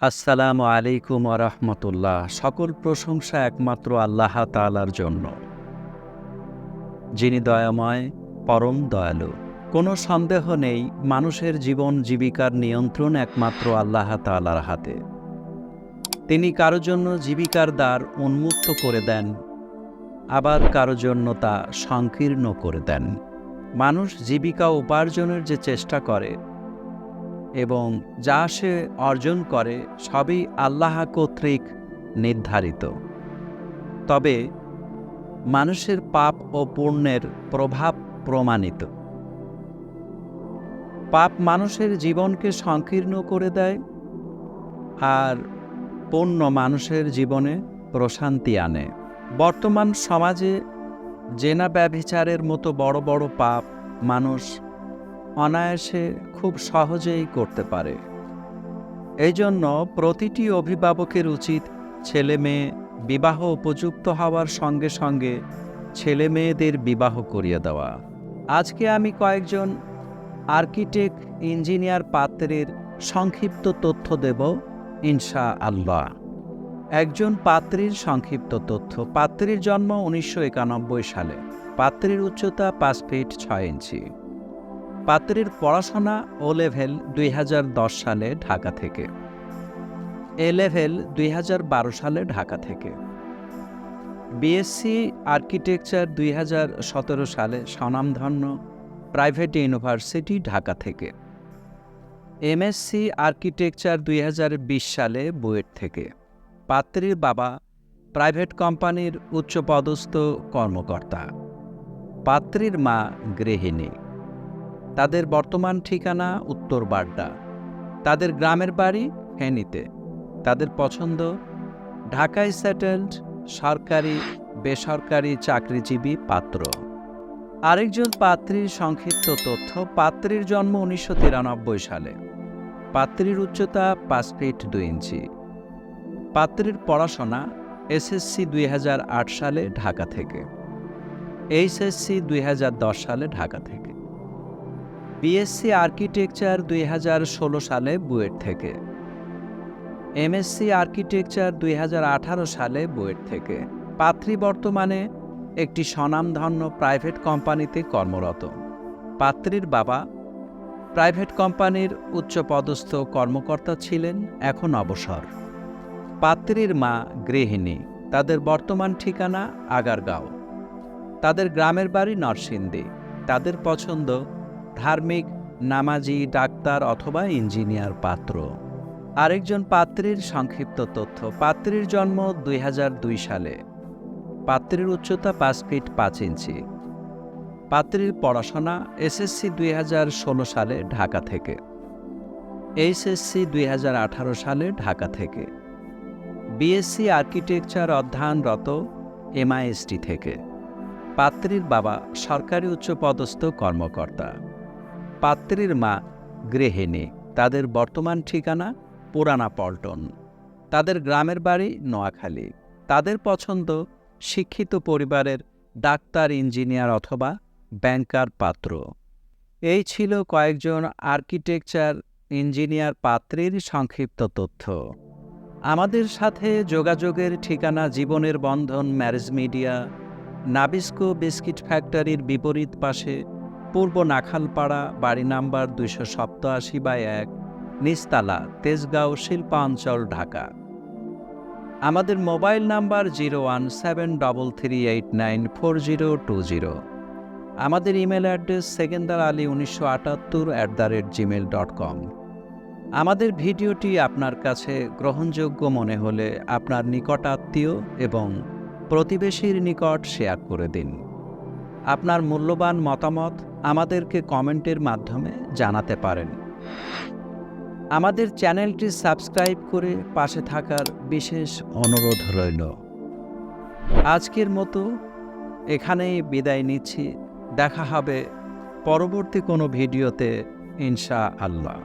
আসসালামু আলাইকুম ওয়া রাহমাতুল্লাহ। সকল প্রশংসা একমাত্র আল্লাহ তাআলার জন্য, যিনি দয়াময়, পরম দয়ালু। কোনো সন্দেহ নেই, মানুষের জীবন জীবিকার নিয়ন্ত্রণ একমাত্র আল্লাহ তাআলার হাতে। তিনি কারো জন্য জীবিকার দ্বার উন্মুক্ত করে দেন, আবার কারো জন্য তা সংকীর্ণ করে দেন। মানুষ জীবিকা উপার্জনের যে চেষ্টা করে এবং যা সে অর্জন করে, সবই আল্লাহ কর্তৃক নির্ধারিত। তবে মানুষের পাপ ও পুণ্যের প্রভাব প্রমাণিত। পাপ মানুষের জীবনকে সংকীর্ণ করে দেয়, আর পুণ্য মানুষের জীবনে প্রশান্তি আনে। বর্তমান সমাজে জেনা ব্যভিচারের মতো বড় বড় পাপ মানুষ অনায়াসে খুব সহজেই করতে পারে। এই জন্য প্রতিটি অভিভাবকের উচিত ছেলে মেয়ে বিবাহ উপযুক্ত হওয়ার সঙ্গে সঙ্গে ছেলে মেয়েদের বিবাহ করিয়ে দেওয়া। আজকে আমি কয়েকজন আর্কিটেক্ট ইঞ্জিনিয়ার পাত্রের সংক্ষিপ্ত তথ্য দেব ইনশা আল্লাহ। একজন পাত্রীর সংক্ষিপ্ত তথ্য। পাত্রীর জন্ম 1991 সালে। পাত্রীর উচ্চতা 5 ফিট 6 ইঞ্চি। পাত্রীর পড়াশোনা ও লেভেল 2010 সালে ঢাকা থেকে, এ লেভেল 2012 সালে ঢাকা থেকে, বিএসসি আর্কিটেকচার 2017 সালে স্বনামধন্য প্রাইভেট ইউনিভার্সিটি ঢাকা থেকে, এমএসসি আর্কিটেকচার 2020 সালে বুয়েট থেকে। পাত্রীর বাবা প্রাইভেট কোম্পানির উচ্চপদস্থ কর্মকর্তা। পাত্রীর মা গৃহিণী। তাদের বর্তমান ঠিকানা উত্তর বাড্ডা। তাদের গ্রামের বাড়ি ফেনীতে। তাদের পছন্দ ঢাকায় সেটেলড সরকারি বেসরকারি চাকরিজীবী পাত্র। আরেকজন পাত্রীর সংক্ষিপ্ত তথ্য। পাত্রীর জন্ম 1993 সালে। পাত্রীর উচ্চতা 5 ফিট 2 ইঞ্চি। পাত্রীর পড়াশোনা এসএসসি 2008 সালে ঢাকা থেকে, এইচএসসি 2010 সালে ঢাকা থেকে, বিএসসি আর্কিটেকচার 2016 সালে বুয়েট থেকে, এমএসসি আর্কিটেকচার 2018 সালে বুয়েট থেকে। পাত্রী বর্তমানে একটি স্বনামধন্য প্রাইভেট কোম্পানিতে কর্মরত। পাত্রীর বাবা প্রাইভেট কোম্পানির উচ্চপদস্থ কর্মকর্তা ছিলেন, এখন অবসর। পাত্রীর মা গৃহিণী। তাদের বর্তমান ঠিকানা আগারগাঁও। তাদের গ্রামের বাড়ি নরসিংদী। তাদের পছন্দ ধার্মিক, নামাজি, ডাক্তার অথবা ইঞ্জিনিয়ার পাত্র। আরেকজন পাত্রীর সংক্ষিপ্ত তথ্য। পাত্রীর জন্ম 2002 সালে। পাত্রীর উচ্চতা 5 ফিট 5 ইঞ্চি। পাত্রীর পড়াশোনা এসএসসি 2016 সালে ঢাকা থেকে, এইচএসসি 2018 সালে ঢাকা থেকে, বিএসসি আর্কিটেকচার অধ্যয়নরত এমআইএসটি থেকে। পাত্রীর বাবা সরকারি উচ্চপদস্থ কর্মকর্তা। পাত্রীর মা গৃহিণী। তাদের বর্তমান ঠিকানা পুরানা পল্টন। তাদের গ্রামের বাড়ি নোয়াখালী। তাদের পছন্দ শিক্ষিত পরিবারের ডাক্তার, ইঞ্জিনিয়ার অথবা ব্যাংকার পাত্র। এই ছিল কয়েকজন আর্কিটেকচার ইঞ্জিনিয়ার পাত্রীর সংক্ষিপ্ত তথ্য। আমাদের সাথে যোগাযোগের ঠিকানা জীবনের বন্ধন ম্যারেজ মিডিয়া, নাবিস্কো বিস্কিট ফ্যাক্টরির বিপরীত পাশে, পূর্ব নাখালপাড়া, বাড়ি নাম্বার 287/1, নিচতলা, তেজগাঁও শিল্পাঞ্চল, ঢাকা। আমাদের মোবাইল নাম্বার 01733894020। আমাদের ইমেল অ্যাড্রেস sekendarali1978@gmail.com। আমাদের ভিডিওটি আপনার কাছে গ্রহণযোগ্য মনে হলে আপনার নিকটাত্মীয় এবং প্রতিবেশীর নিকট শেয়ার করে দিন। আপনার মূল্যবান মতামত আমাদেরকে কমেন্টের মাধ্যমে জানাতে পারেন। আমাদের চ্যানেলটি সাবস্ক্রাইব করে পাশে থাকার বিশেষ অনুরোধ রইল। আজকের মতো এখানেই বিদায় নিচ্ছি। দেখা হবে পরবর্তী কোনো ভিডিওতে ইনশা আল্লাহ।